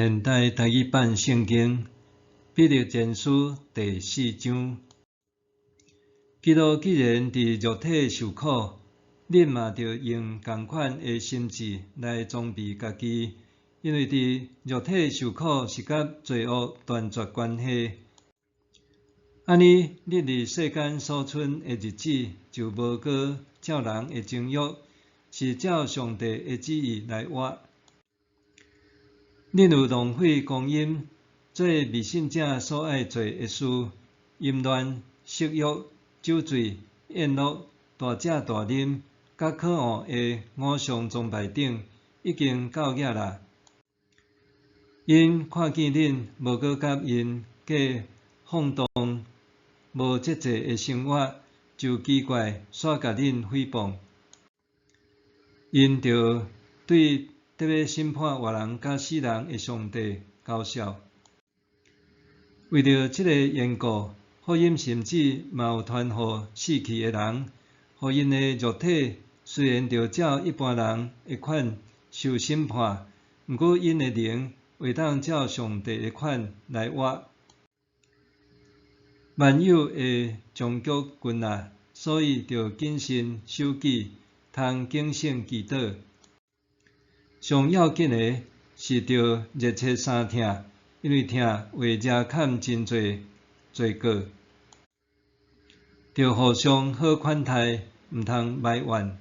现代台语版圣经彼得前书第4章。基督既然伫肉体受苦，恁嘛着用同款的心志来装备家己，因为伫肉体受苦是甲罪恶断绝关系。安尼，恁伫世间所剩的日子就无过照人的情欲，是照上帝的旨意来活。恁有浪费光阴，做未信者所爱做的事，淫乱、色欲、酒醉、宴乐、大食大啉，甲可恶的偶像崇拜等，已经够野啦。因看见恁无过甲因过放荡、无节制的生活，就奇怪，煞甲恁诽谤。因着对特别审判活人甲死人的上帝交笑。为着这个缘故，福音甚至嘛有传予死去的人，互因的肉体虽然着照一般人的款受审判，毋过因的灵会当照上帝的款来活。万有会终局困难，所以着谨慎守己，通警醒祈祷。上要紧的是着热切相听，因为听会惹砍真侪罪过。着互相好款待，毋通埋怨。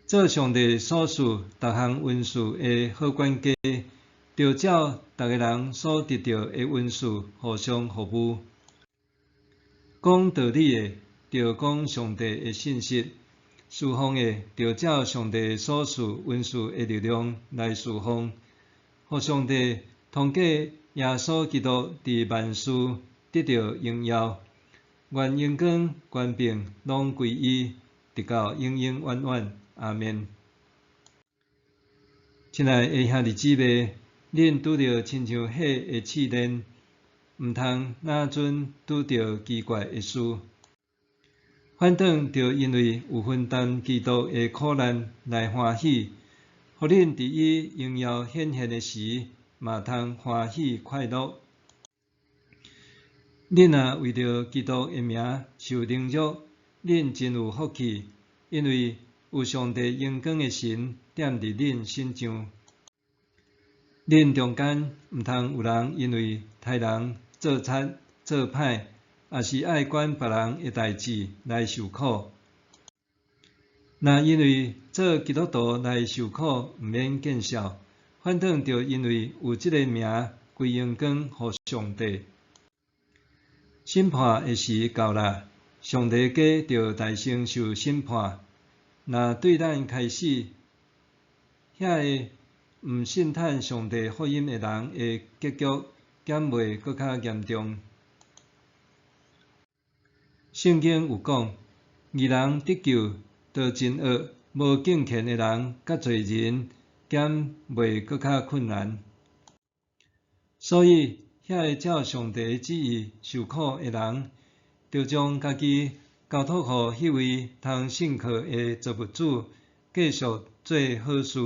做上帝所赐逐项恩赐的好管家，着照逐个人所得到的恩赐互相服务。讲道理的，着讲上帝的信息。侍奉的，着照上帝所赐恩赐的力量来侍奉，互上帝通过耶稣基督伫万事得到荣耀。愿荣光、权柄拢归伊，直到永永远远。阿们。亲爱的兄弟姊妹，恁拄着亲像火的试炼，毋通哪阵拄着奇怪的事。反倒着因为有分担基督的苦难来欢喜，互恁伫伊荣耀显现的时，嘛通欢喜快乐。恁若为着基督的名受凌辱，恁真有福气，因为有上帝荣光的神踮伫恁身上。恁中间毋通有人因为杀人、做贼、做歹，也是爱管别人的代志来受苦。若因为做基督徒来受苦，毋免见笑，反倒着因为有这个名归荣光互上帝。审判的时到啦，上帝家着大声受审判。若对咱开始，遐个毋信趁上帝福音的人的结局，减袂搁较严重。圣经有讲，义人得救都真恶，无敬虔的人甲罪人减袂搁较困难。所以，遐个照上帝的旨意受苦的人，着将家己交托予迄位通信靠的造物主，继续做好事。